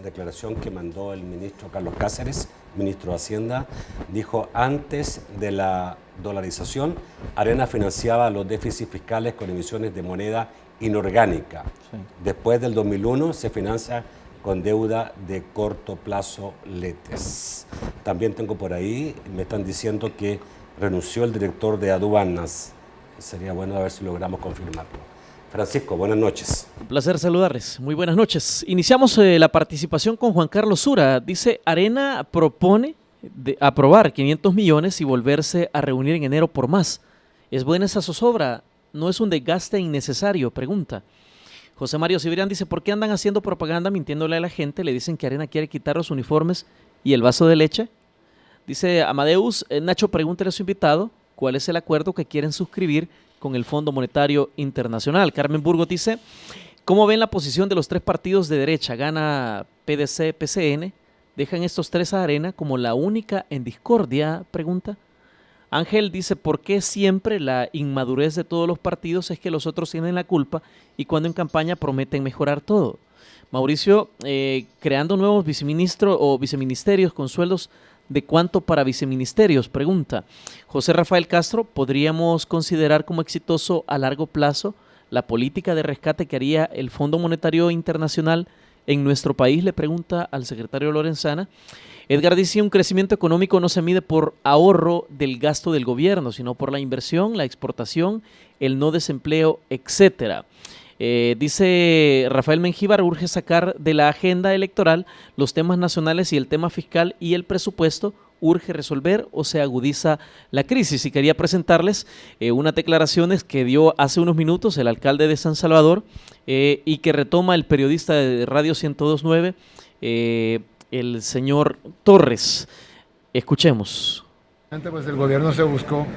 declaración que mandó el ministro Carlos Cáceres, ministro de Hacienda. Dijo, antes de la dolarización, Arena financiaba los déficits fiscales con emisiones de moneda inorgánica. Sí. Después del 2001 se financia con deuda de corto plazo LETES. También tengo por ahí, me están diciendo que renunció el director de aduanas. Sería bueno a ver si logramos confirmarlo. Francisco, buenas noches. Un placer saludarles. Muy buenas noches. Iniciamos la participación con Juan Carlos Sura. Dice, Arena propone aprobar 500 millones y volverse a reunir en enero por más. ¿Es buena esa zozobra? ¿No es un desgaste innecesario? Pregunta. José Mario Cibrián dice, ¿por qué andan haciendo propaganda mintiéndole a la gente? Le dicen que Arena quiere quitar los uniformes y el vaso de leche. Dice Amadeus, Nacho, pregúntele a su invitado cuál es el acuerdo que quieren suscribir con el Fondo Monetario Internacional. Carmen Burgos dice, ¿cómo ven la posición de los 3 partidos de derecha? Gana PDC, PCN. ¿Dejan estos 3 a Arena como la única en discordia? Pregunta. Ángel dice, ¿por qué siempre la inmadurez de todos los partidos es que los otros tienen la culpa y cuando en campaña prometen mejorar todo? Mauricio, creando nuevos viceministros o viceministerios con sueldos ¿de cuánto para viceministerios? Pregunta. José Rafael Castro, ¿podríamos considerar como exitoso a largo plazo la política de rescate que haría el Fondo Monetario Internacional en nuestro país? Le pregunta al secretario Lorenzana. Edgar dice, un crecimiento económico no se mide por ahorro del gasto del gobierno, sino por la inversión, la exportación, el no desempleo, etcétera. Dice Rafael Mengíbar, urge sacar de la agenda electoral los temas nacionales y el tema fiscal y el presupuesto, urge resolver o se agudiza la crisis. Y quería presentarles unas declaraciones que dio hace unos minutos el alcalde de San Salvador y que retoma el periodista de Radio 102.9, el señor Torres. Escuchemos. Pues el gobierno se buscó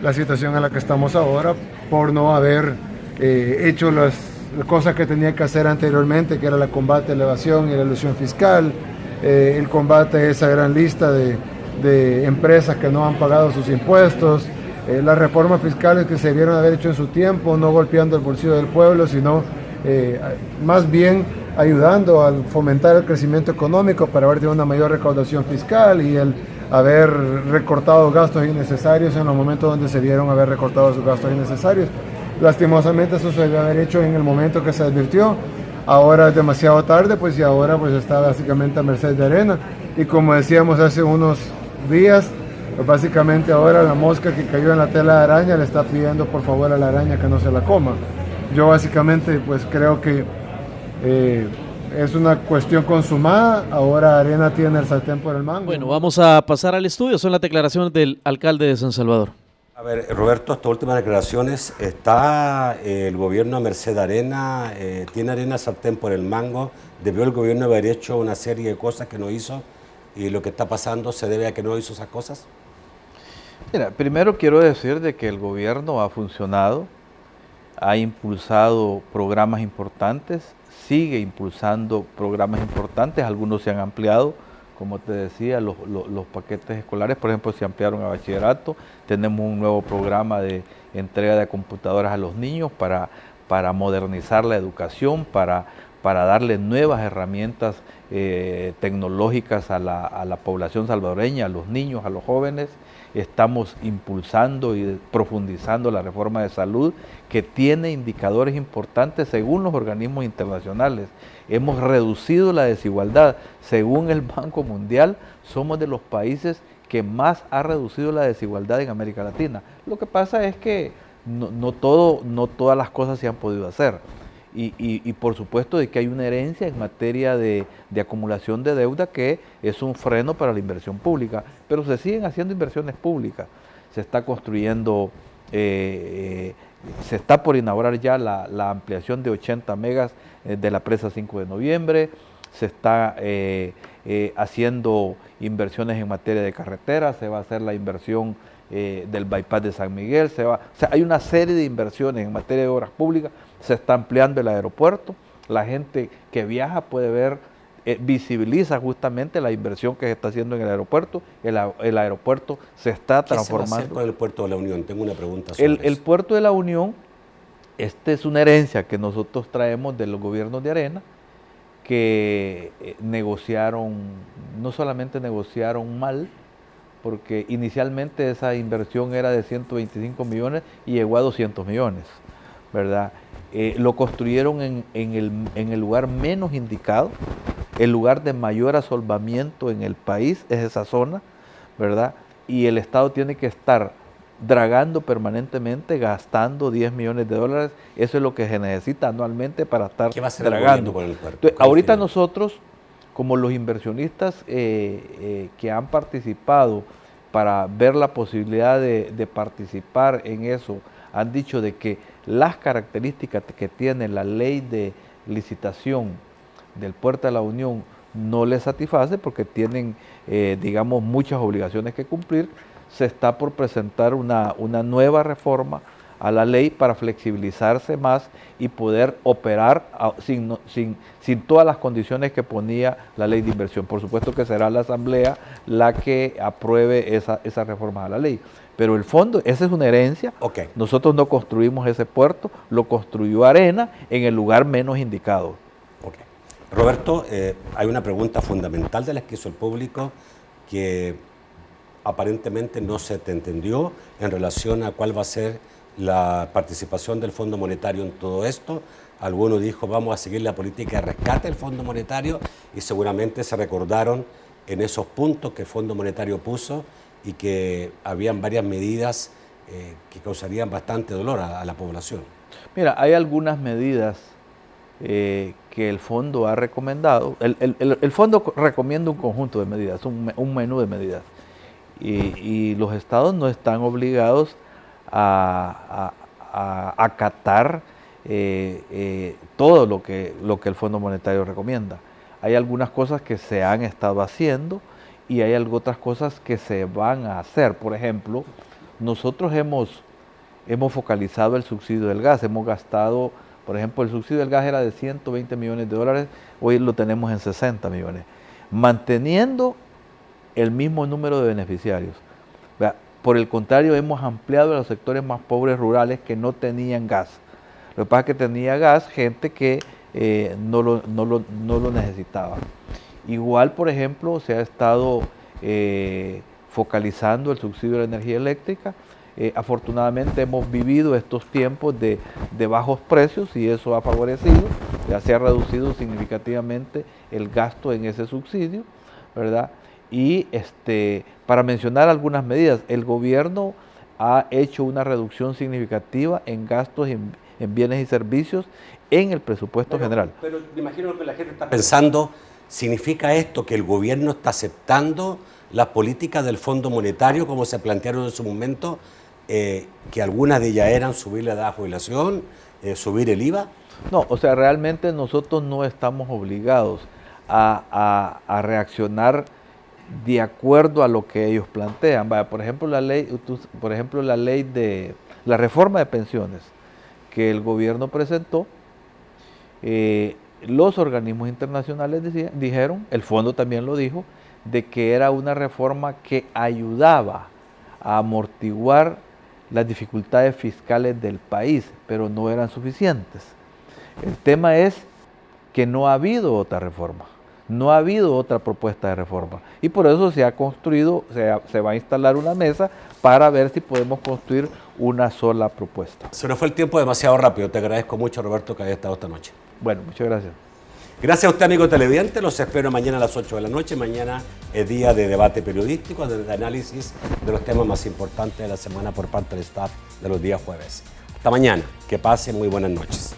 la situación en la que estamos ahora por no haber hecho las cosas que tenía que hacer anteriormente, que era el combate a la evasión y la elusión fiscal, el combate a esa gran lista de empresas que no han pagado sus impuestos, las reformas fiscales que se debieron haber hecho en su tiempo, no golpeando el bolsillo del pueblo, sino más bien ayudando a fomentar el crecimiento económico para haber tenido una mayor recaudación fiscal y el haber recortado gastos innecesarios en los momentos donde se dieron haber recortado esos gastos innecesarios. Lastimosamente eso se debe haber hecho en el momento que se advirtió. Ahora es demasiado tarde, pues, y ahora pues está básicamente a merced de Arena. Y como decíamos hace unos días, pues, básicamente ahora la mosca que cayó en la tela de araña le está pidiendo por favor a la araña que no se la coma. Yo básicamente pues creo que es una cuestión consumada, ahora Arena tiene el sartén por el mango. Bueno, vamos a pasar al estudio, son las declaraciones del alcalde de San Salvador. A ver, Roberto, estas últimas declaraciones, ¿está el gobierno a merced de Arena? ¿Tiene Arena sartén por el mango? ¿Debió el gobierno haber hecho una serie de cosas que no hizo? ¿Y lo que está pasando se debe a que no hizo esas cosas? Mira, primero quiero decir de que el gobierno ha funcionado, ha impulsado programas importantes, sigue impulsando programas importantes, algunos se han ampliado, como te decía, los paquetes escolares, por ejemplo, se ampliaron a bachillerato, tenemos un nuevo programa de entrega de computadoras a los niños para modernizar la educación, para darle nuevas herramientas tecnológicas a la población salvadoreña, a los niños, a los jóvenes. Estamos impulsando y profundizando la reforma de salud que tiene indicadores importantes según los organismos internacionales. Hemos reducido la desigualdad. Según el Banco Mundial, somos de los países que más ha reducido la desigualdad en América Latina. Lo que pasa es que no todas las cosas se han podido hacer. Y por supuesto de que hay una herencia en materia de acumulación de deuda que es un freno para la inversión pública, pero se siguen haciendo inversiones públicas. Se está construyendo, se está por inaugurar ya la ampliación de 80 megas de la presa 5 de noviembre, se está haciendo inversiones en materia de carreteras, se va a hacer la inversión del bypass de San Miguel, o sea, hay una serie de inversiones en materia de obras públicas, se está ampliando el aeropuerto, la gente que viaja puede ver, visibiliza justamente la inversión que se está haciendo en el aeropuerto, el aeropuerto se está transformando. ¿Qué se va a hacer con el puerto de la Unión? Tengo una pregunta sobre el puerto de la Unión, es una herencia que nosotros traemos de los gobiernos de Arena, que no solamente negociaron mal, porque inicialmente esa inversión era de 125 millones y llegó a 200 millones, ¿verdad? Lo construyeron en el lugar menos indicado, el lugar de mayor asolvamiento en el país es esa zona, ¿verdad? Y el Estado tiene que estar dragando permanentemente, gastando 10 millones de dólares, eso es lo que se necesita anualmente para estar ¿Qué va a hacer dragando. con el puerto? Entonces, ahorita nosotros, como los inversionistas que han participado para ver la posibilidad de participar en eso, han dicho de que las características que tiene la ley de licitación del Puerto de la Unión no les satisface porque tienen, digamos, muchas obligaciones que cumplir. Se está por presentar una nueva reforma a la ley para flexibilizarse más y poder operar sin todas las condiciones que ponía la ley de inversión. Por supuesto que será la Asamblea la que apruebe esa reforma a la ley. Pero el fondo, esa es una herencia. Okay. Nosotros no construimos ese puerto, lo construyó Arena en el lugar menos indicado. Okay. Roberto, hay una pregunta fundamental de la que hizo el público que aparentemente no se te entendió en relación a cuál va a ser la participación del Fondo Monetario en todo esto. Alguno dijo vamos a seguir la política de rescate del Fondo Monetario y seguramente se recordaron en esos puntos que el Fondo Monetario puso y que habían varias medidas que causarían bastante dolor a la población. Mira, hay algunas medidas que el fondo ha recomendado. El fondo recomienda un conjunto de medidas, un menú de medidas. Y los estados no están obligados a acatar todo lo que el Fondo Monetario recomienda. Hay algunas cosas que se han estado haciendo y hay otras cosas que se van a hacer. Por ejemplo, nosotros hemos focalizado el subsidio del gas, hemos gastado, por ejemplo, el subsidio del gas era de 120 millones de dólares, hoy lo tenemos en 60 millones, manteniendo el mismo número de beneficiarios. Por el contrario, hemos ampliado a los sectores más pobres rurales que no tenían gas. Lo que pasa es que tenía gas gente que no lo necesitaba. Igual, por ejemplo, se ha estado focalizando el subsidio de la energía eléctrica. Afortunadamente hemos vivido estos tiempos de bajos precios y eso ha favorecido, ya se ha reducido significativamente el gasto en ese subsidio, ¿verdad? Y para mencionar algunas medidas, el gobierno ha hecho una reducción significativa en gastos en en bienes y servicios en el presupuesto general. Pero me imagino que la gente está pensando, ¿significa esto que el gobierno está aceptando las políticas del Fondo Monetario como se plantearon en su momento, que algunas de ellas eran subir la edad de jubilación, subir el IVA? No, o sea, realmente nosotros no estamos obligados a reaccionar de acuerdo a lo que ellos plantean. Vaya, por ejemplo, la ley de la reforma de pensiones que el gobierno presentó, los organismos internacionales dijeron, el fondo también lo dijo, de que era una reforma que ayudaba a amortiguar las dificultades fiscales del país, pero no eran suficientes. El tema es que no ha habido otra reforma, no ha habido otra propuesta de reforma, y por eso se ha construido, se va a instalar una mesa para ver si podemos construir una sola propuesta. Se nos fue el tiempo demasiado rápido. Te agradezco mucho, Roberto, que hayas estado esta noche. Bueno, muchas gracias. Gracias a usted, amigo televidente. Los espero mañana a las 8 de la noche. Mañana es día de debate periodístico, de análisis de los temas más importantes de la semana por parte del staff de los días jueves. Hasta mañana. Que pase muy buenas noches.